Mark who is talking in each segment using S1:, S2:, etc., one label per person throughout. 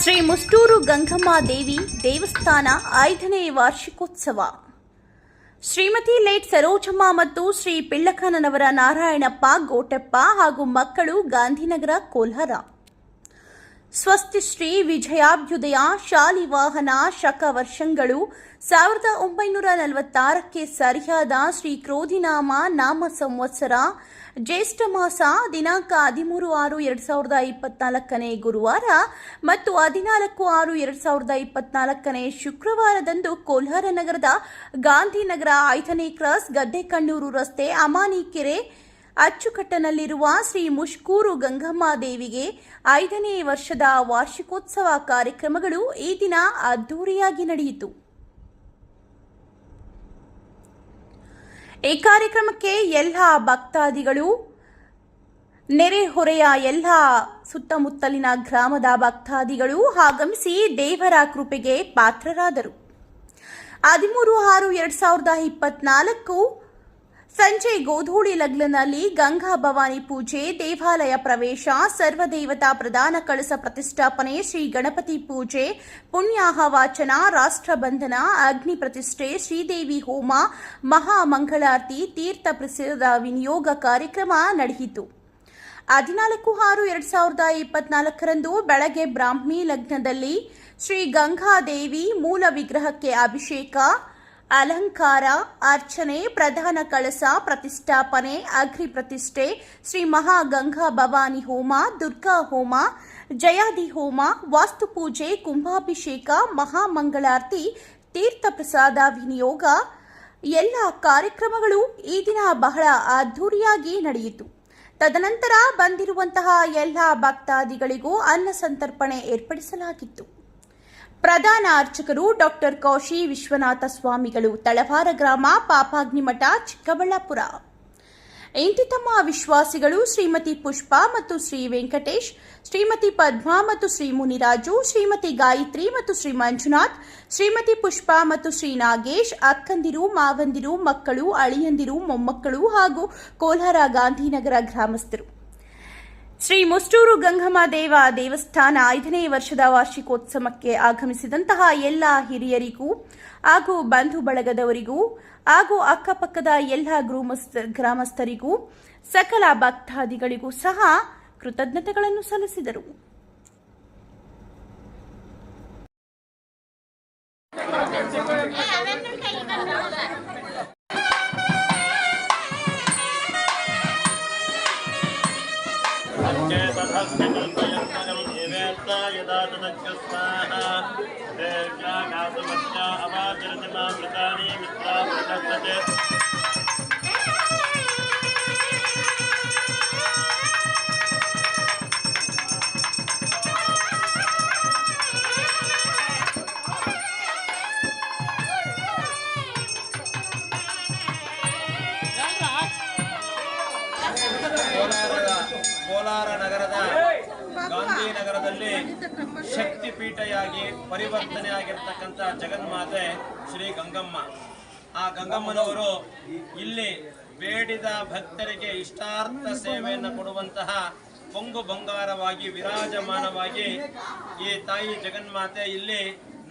S1: ಶ್ರೀ ಮುಷ್ಟೂರು ಗಂಗಮ್ಮ ದೇವಿ ದೇವಸ್ಥಾನ 5ನೇ ವಾರ್ಷಿಕೋತ್ಸವ. ಶ್ರೀಮತಿ ಲೇಟ್ ಸರೋಜಮ್ಮ ಮತ್ತು ಶ್ರೀ ಪಿಳ್ಳಕ್ಕನವರ ನಾರಾಯಣಪ್ಪ ಗೋಟೆಪ್ಪ ಹಾಗೂ ಮಕ್ಕಳು, ಗಾಂಧಿನಗರ, ಕೋಲಾರ. ಸ್ವಸ್ತಿ ಶ್ರೀ ವಿಜಯಾಭ್ಯುದಯ ಶಾಲಿವಾಹನ ಶಕ ವರ್ಷಗಳು 1946ಕ್ಕೆ ಸರಿಯಾದ ಶ್ರೀ ಕ್ರೋಧಿನಾಮ ನಾಮ ಸಂವತ್ಸರ ಜ್ಯೇಷ್ಠ ಮಾಸ ದಿನಾಂಕ 13/6/2024 ಗುರುವಾರ ಮತ್ತು 14/6/2024 ಶುಕ್ರವಾರದಂದು ಕೋಲಾರ ನಗರದ ಗಾಂಧಿನಗರ 5ನೇ ಕ್ರಾಸ್ ಗದ್ದೆಕಣ್ಣೂರು ರಸ್ತೆ ಅಮಾನಿಕೆರೆ ಅಚ್ಚುಕಟ್ಟನಲ್ಲಿರುವ ಶ್ರೀ ಮುಷ್ಕೂರು ಗಂಗಮ್ಮ ದೇವಿಗೆ 5ನೇ ವರ್ಷದ ವಾರ್ಷಿಕೋತ್ಸವ ಕಾರ್ಯಕ್ರಮಗಳು ಈ ದಿನ ಅದ್ದೂರಿಯಾಗಿ ನಡೆಯಿತು. ಈ ಕಾರ್ಯಕ್ರಮಕ್ಕೆ ಎಲ್ಲ ಭಕ್ತಾದಿಗಳು, ನೆರೆಹೊರೆಯ ಎಲ್ಲ ಸುತ್ತಮುತ್ತಲಿನ ಗ್ರಾಮದ ಭಕ್ತಾದಿಗಳು ಆಗಮಿಸಿ ದೇವರ ಕೃಪೆಗೆ ಪಾತ್ರರಾದರು. 13/6/2024 ಸಂಜೆ ಗೋಧೂಳಿ ಲಗ್ನಲ್ಲಿ ಗಂಗಾ ಭವಾನಿ ಪೂಜೆ, ದೇವಾಲಯ ಪ್ರವೇಶ, ಸರ್ವದೇವತಾ ಪ್ರಧಾನ ಕಳಸ ಪ್ರತಿಷ್ಠಾಪನೆ, ಶ್ರೀ ಗಣಪತಿ ಪೂಜೆ, ಪುಣ್ಯಾಹವಾಚನ, ರಾಷ್ಟ್ರಬಂಧನ, ಅಗ್ನಿ ಪ್ರತಿಷ್ಠೆ, ಶ್ರೀದೇವಿ ಹೋಮ, ಮಹಾಮಂಗಳಾರತಿ, ತೀರ್ಥ ಪ್ರಸಾದ ವಿನಿಯೋಗ ಕಾರ್ಯಕ್ರಮ ನಡೆಯಿತು. 14/6/2024 ಬೆಳಗ್ಗೆ ಬ್ರಾಹ್ಮಿ ಲಗ್ನದಲ್ಲಿ ಶ್ರೀ ಗಂಗಾದೇವಿ ಮೂಲ ವಿಗ್ರಹಕ್ಕೆ ಅಭಿಷೇಕ, ಅಲಂಕಾರ, ಅರ್ಚನೆ, ಪ್ರಧಾನ ಕಳಸ ಪ್ರತಿಷ್ಠಾಪನೆ, ಅಗ್ನಿ ಪ್ರತಿಷ್ಠೆ, ಶ್ರೀ ಮಹಾಗಂಗಾ ಭವಾನಿ ಹೋಮ, ದುರ್ಗಾ ಹೋಮ, ಜಯಾದಿ ಹೋಮ, ವಾಸ್ತುಪೂಜೆ, ಕುಂಭಾಭಿಷೇಕ, ಮಹಾಮಂಗಳಾರತಿ, ತೀರ್ಥ ಪ್ರಸಾದ ವಿನಿಯೋಗ ಎಲ್ಲ ಕಾರ್ಯಕ್ರಮಗಳು ಈ ದಿನ ಬಹಳ ಅದ್ದೂರಿಯಾಗಿ ನಡೆಯಿತು. ತದನಂತರ ಬಂದಿರುವಂತಹ ಎಲ್ಲ ಭಕ್ತಾದಿಗಳಿಗೂ ಅನ್ನ ಸಂತರ್ಪಣೆ ಏರ್ಪಡಿಸಲಾಗಿತ್ತು. ಪ್ರಧಾನ ಅರ್ಚಕರು ಡಾಕ್ಟರ್ ಕೌಶಿ ವಿಶ್ವನಾಥ ಸ್ವಾಮಿಗಳು, ತಳವಾರ ಗ್ರಾಮ, ಪಾಪಾಗ್ನಿಮಠ, ಚಿಕ್ಕಬಳ್ಳಾಪುರ. ಇಂತಿ ತಮ್ಮ ವಿಶ್ವಾಸಿಗಳು ಶ್ರೀಮತಿ ಪುಷ್ಪ ಮತ್ತು ಶ್ರೀ ವೆಂಕಟೇಶ್, ಶ್ರೀಮತಿ ಪದ್ಮಾ ಮತ್ತು ಶ್ರೀ ಮುನಿರಾಜು, ಶ್ರೀಮತಿ ಗಾಯತ್ರಿ ಮತ್ತು ಶ್ರೀ ಮಂಜುನಾಥ್, ಶ್ರೀಮತಿ ಪುಷ್ಪ ಮತ್ತು ಶ್ರೀ ನಾಗೇಶ್, ಅಕ್ಕಂದಿರು, ಮಾವಂದಿರು, ಮಕ್ಕಳು, ಅಳಿಯಂದಿರು, ಮೊಮ್ಮಕ್ಕಳು ಹಾಗೂ ಕೋಲಾರ ಗಾಂಧಿನಗರ ಗ್ರಾಮಸ್ಥರು. ಶ್ರೀ ಮುಷ್ಟೂರು ಗಂಗಮ್ಮ ದೇವಸ್ಥಾನ 5ನೇ ವರ್ಷದ ವಾರ್ಷಿಕೋತ್ಸವಕ್ಕೆ ಆಗಮಿಸಿದಂತಹ ಎಲ್ಲ ಹಿರಿಯರಿಗೂ ಹಾಗೂ ಬಂಧು ಬಳಗದವರಿಗೂ ಹಾಗೂ ಅಕ್ಕಪಕ್ಕದ ಎಲ್ಲ ಗ್ರಾಮಸ್ಥರಿಗೂ ಸಕಲ ಭಕ್ತಾದಿಗಳಿಗೂ ಸಹ ಕೃತಜ್ಞತೆಗಳನ್ನು ಸಲ್ಲಿಸಿದರು.
S2: ಕೋಲಾರ ನಗರದ ಗಾಂಧಿನಗರದಲ್ಲಿ ಶಕ್ತಿಪೀಠೆಯಾಗಿ ಪರಿವರ್ತನೆ ಆಗಿರ್ತಕ್ಕಂಥ ಜಗನ್ಮಾತೆ ಶ್ರೀ ಗಂಗಮ್ಮ. ಆ ಗಂಗಮ್ಮನವರು ಇಲ್ಲಿ ಬೇಡಿದ ಭಕ್ತರಿಗೆ ಇಷ್ಟಾರ್ಥ ಸೇವೆಯನ್ನು ಕೊಡುವಂತಹ ಪೊಂಗು ಬಂಗಾರವಾಗಿ ವಿರಾಜಮಾನವಾಗಿ ಈ ತಾಯಿ ಜಗನ್ಮಾತೆ ಇಲ್ಲಿ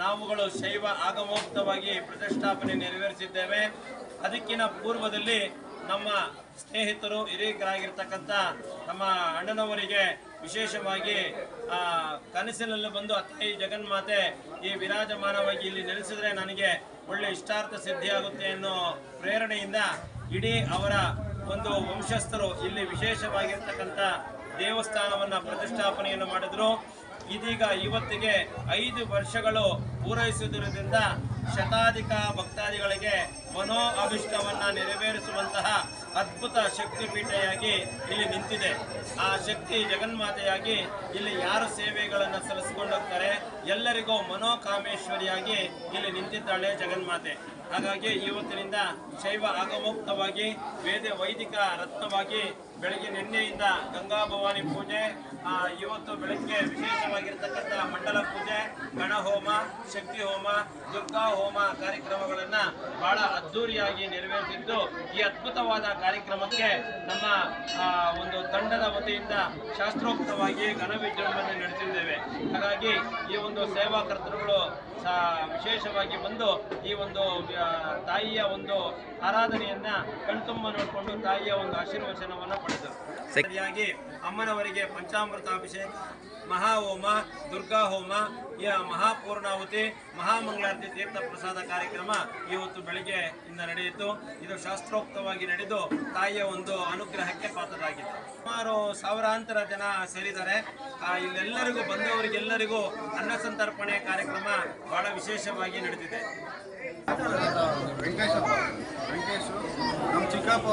S2: ನಾವುಗಳು ಶೈವ ಆಗಮೋಕ್ತವಾಗಿ ಪ್ರತಿಷ್ಠಾಪನೆ ನೆರವೇರಿಸಿದ್ದೇವೆ. ಅದಕ್ಕಿಂತ ಪೂರ್ವದಲ್ಲಿ ನಮ್ಮ ಸ್ನೇಹಿತರು ಹಿರಿಯರಾಗಿರ್ತಕ್ಕಂಥ ನಮ್ಮ ಅಣ್ಣನವರಿಗೆ ವಿಶೇಷವಾಗಿ ಕನಸಿನಲ್ಲಿ ಬಂದು ತಾಯಿ ಜಗನ್ಮಾತೆ ಈ ವಿರಾಜಮಾನವಾಗಿ ಇಲ್ಲಿ ನೆಲೆಸಿದ್ರೆ ನನಗೆ ಒಳ್ಳೆ ಇಷ್ಟಾರ್ಥ ಸಿದ್ಧಿಯಾಗುತ್ತೆ ಅನ್ನೋ ಪ್ರೇರಣೆಯಿಂದ ಇಡೀ ಅವರ ಒಂದು ವಂಶಸ್ಥರು ಇಲ್ಲಿ ವಿಶೇಷವಾಗಿರ್ತಕ್ಕಂಥ ದೇವಸ್ಥಾನವನ್ನು ಪ್ರತಿಷ್ಠಾಪನೆಯನ್ನು ಮಾಡಿದ್ರು. ಇದೀಗ ಇವತ್ತಿಗೆ 5 ವರ್ಷಗಳು ಪೂರೈಸುವುದರಿಂದ ಶತಾಧಿಕ ಭಕ್ತಾದಿಗಳಿಗೆ ಮನೋ ಅಭಿಷ್ಟವನ್ನ ನೆರವೇರಿಸುವಂತಹ ಅದ್ಭುತ ಶಕ್ತಿಪೀಠೆಯಾಗಿ ಇಲ್ಲಿ ನಿಂತಿದೆ. ಆ ಶಕ್ತಿ ಜಗನ್ಮಾತೆಯಾಗಿ ಇಲ್ಲಿ ಯಾರು ಸೇವೆಗಳನ್ನು ಸಲ್ಲಿಸಿಕೊಂಡೋಗ್ತಾರೆ ಎಲ್ಲರಿಗೂ ಮನೋಕಾಮೇಶ್ವರಿಯಾಗಿ ಇಲ್ಲಿ ನಿಂತಿದ್ದಾಳೆ ಜಗನ್ಮಾತೆ. ಹಾಗಾಗಿ ಇವತ್ತಿನಿಂದ ಶೈವ ಆಗಮುಕ್ತವಾಗಿ ವೈದಿಕ ರತ್ನವಾಗಿ ಬೆಳಗ್ಗೆ ನಿನ್ನೆಯಿಂದ ಗಂಗಾ ಭವಾನಿ ಪೂಜೆ, ಇವತ್ತು ಬೆಳಗ್ಗೆ ವಿಶೇಷವಾಗಿರ್ತಕ್ಕಂಥ ಮಂಡಲ ಪೂಜೆ, ಗಣಹೋಮ, ಶಕ್ತಿ ಹೋಮ, ದುರ್ಗಾ ಹೋಮ ಕಾರ್ಯಕ್ರಮಗಳನ್ನು ಬಹಳ ಅದ್ದೂರಿಯಾಗಿ ನೆರವೇರಿಸಿದ್ದು ಈ ಅದ್ಭುತವಾದ ಕಾರ್ಯಕ್ರಮಕ್ಕೆ ನಮ್ಮ ಒಂದು ತಂಡದ ವತಿಯಿಂದ ಶಾಸ್ತ್ರೋಕ್ತವಾಗಿ ಘನ ವಿಜೃಂಭಣೆ ನಡೆಸಿದ್ದೇವೆ. ಹಾಗಾಗಿ ಈ ಒಂದು ಸೇವಾ ಕರ್ತೃಗಳು ವಿಶೇಷವಾಗಿ ಬಂದು ಈ ಒಂದು ತಾಯಿಯ ಒಂದು ಆರಾಧನೆಯನ್ನ ಕಣ್ತುಂಬ ನೋಡಿಕೊಂಡು ತಾಯಿಯ ಒಂದು ಆಶೀರ್ವಚನವನ್ನು ಪಡೆದರು. ಸರಿಯಾಗಿ ಅಮ್ಮನವರಿಗೆ ಪಂಚಾಮೃತಾಭಿಷೇಕ, ಮಹಾಹೋಮ, ದುರ್ಗಾ ಹೋಮ, ಮಹಾಪೂರ್ಣಾಹುತಿ, ಮಹಾಮಂಗಳಾರತಿ ತೀರ್ಥ ಪ್ರಸಾದ ಕಾರ್ಯಕ್ರಮ ಇವತ್ತು ಬೆಳಿಗ್ಗೆ ಇಂದ ನಡೆಯಿತು. ಇದು ಶಾಸ್ತ್ರೋಕ್ತವಾಗಿ ನಡೆದು ತಾಯಿಯ ಒಂದು ಅನುಗ್ರಹಕ್ಕೆ ಪಾತ್ರರಾಗಿದೆ. ಸುಮಾರು ಸಾವಿರಾಂತರ ಜನ ಸೇರಿದ್ದಾರೆ. ಇಲ್ಲೆಲ್ಲರಿಗೂ ಬಂದವರಿಗೆಲ್ಲರಿಗೂ ಅನ್ನ ಸಂತರ್ಪಣೆ ಕಾರ್ಯಕ್ರಮ ಬಹಳ ವಿಶೇಷವಾಗಿ ನಡೆದಿದೆ.
S3: ವೆಂಕಟೇಶು ನಮ್ಮ ಚಿಕ್ಕಪ್ಪ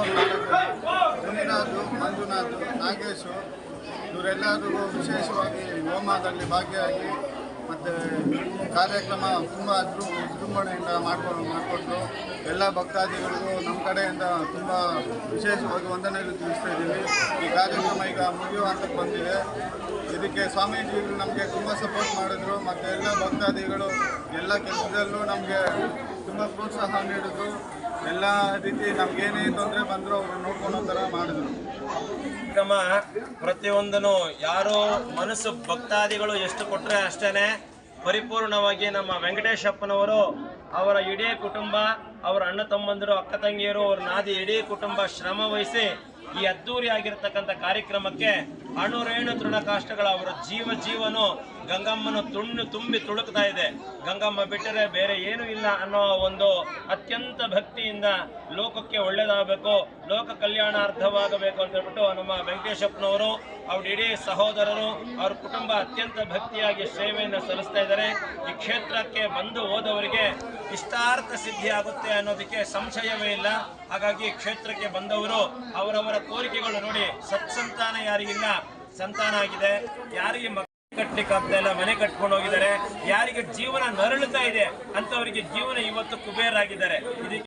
S3: ಮುನಿನಾಥು, ಮಂಜುನಾಥು, ನಾಗೇಶು ಇವರೆಲ್ಲರಿಗೂ ವಿಶೇಷವಾಗಿ ಹೋಮದಲ್ಲಿ ಭಾಗಿಯಾಗಿ ಮತ್ತು ಕಾರ್ಯಕ್ರಮ ತುಂಬ ವಿಜೃಂಭಣೆಯಿಂದ ಮಾಡಿಕೊಟ್ಟು ಎಲ್ಲ ಭಕ್ತಾದಿಗಳಿಗೂ ನಮ್ಮ ಕಡೆಯಿಂದ ತುಂಬ ವಿಶೇಷವಾಗಿ ವಂದನೆಗಳು ತಿಳಿಸ್ತಾ ಇದ್ದೀವಿ. ಈ ಕಾರ್ಯಕ್ರಮ ಈಗ ಮುಗಿಯುವ ಹಂತಕ್ಕೆ ಬಂದಿದೆ. ಇದಕ್ಕೆ ಸ್ವಾಮೀಜಿಗಳು ನಮಗೆ ತುಂಬ ಸಪೋರ್ಟ್ ಮಾಡಿದ್ರು ಮತ್ತು ಎಲ್ಲ ಭಕ್ತಾದಿಗಳು ಎಲ್ಲ ಕೆಲಸದಲ್ಲೂ ನಮಗೆ ತುಂಬ ಪ್ರೋತ್ಸಾಹ ನೀಡಿದ್ರು. ಎಲ್ಲ ರೀತಿ ನಮಗೇನೇ ತೊಂದರೆ ಬಂದರೂ ಅವರು ನೋಡ್ಕೊಳ್ಳೋ ಥರ ಮಾಡಿದ್ರು.
S2: ಕಾರ್ಯಕ್ರಮ ಪ್ರತಿಯೊಂದನ್ನು ಯಾರೋ ಮನಸ್ಸು ಭಕ್ತಾದಿಗಳು ಎಷ್ಟು ಕೊಟ್ಟರೆ ಅಷ್ಟೇ ಪರಿಪೂರ್ಣವಾಗಿ ನಮ್ಮ ವೆಂಕಟೇಶಪ್ಪನವರು ಅವರ ಇಡೀ ಕುಟುಂಬ, ಅವರ ಅಣ್ಣ ತಮ್ಮಂದಿರು, ಅಕ್ಕ ತಂಗಿಯರು, ಅವ್ರ ನಾದಿ ಇಡೀ ಕುಟುಂಬ ಶ್ರಮ ವಹಿಸಿ ಈ ಅದ್ದೂರಿ ಆಗಿರತಕ್ಕಂಥ ಕಾರ್ಯಕ್ರಮಕ್ಕೆ ಅಣುರೇಣು ತೃಣಕಾಷ್ಟಗಳ ಅವರ ಜೀವನು ಗಂಗಮ್ಮನು ತುಂಬಿ ತುಳುಕ್ತಾ ಇದೆ. ಗಂಗಮ್ಮ ಬಿಟ್ಟರೆ ಬೇರೆ ಏನೂ ಇಲ್ಲ ಅನ್ನೋ ಒಂದು ಅತ್ಯಂತ ಭಕ್ತಿಯಿಂದ ಲೋಕಕ್ಕೆ ಒಳ್ಳೇದಾಗಬೇಕು, ಲೋಕ ಕಲ್ಯಾಣಾರ್ಥವಾಗಬೇಕು ಅಂತ ಹೇಳ್ಬಿಟ್ಟು ನಮ್ಮ ವೆಂಕಟೇಶಪ್ಪನವರು, ಅವ್ರ ಇಡೀ ಸಹೋದರರು, ಅವ್ರ ಕುಟುಂಬ ಅತ್ಯಂತ ಭಕ್ತಿಯಾಗಿ ಸೇವೆಯನ್ನು ಸಲ್ಲಿಸ್ತಾ ಇದ್ದಾರೆ. ಈ ಕ್ಷೇತ್ರಕ್ಕೆ ಬಂದು ಹೋದವರಿಗೆ ಇಷ್ಟಾರ್ಥ ಸಿದ್ಧಿ ಆಗುತ್ತೆ ಅನ್ನೋದಕ್ಕೆ ಸಂಶಯವೇ ಇಲ್ಲ. ಹಾಗಾಗಿ ಕ್ಷೇತ್ರಕ್ಕೆ ಬಂದವರು ಅವರವರ ಕೋರಿಕೆಗಳು ನೋಡಿ, ಸತ್ಸಂತಾನ ಯಾರಿಗಿಲ್ಲ ಸಂತಾನ ಆಗಿದೆ, ಯಾರಿಗೆ ಕಟ್ಟಲಿಕ್ಕೆ ಆಗ್ತಾ ಇಲ್ಲ ಮನೆ ಕಟ್ಕೊಂಡು ಹೋಗಿದ್ದಾರೆ, ಯಾರಿಗೆ ಜೀವನ ನರಳುತ್ತಾ ಇದೆ ಅಂತವರಿಗೆ ಜೀವನ ಇವತ್ತು ಕುಬೇರಾಗಿದ್ದಾರೆ. ಇದಕ್ಕೆ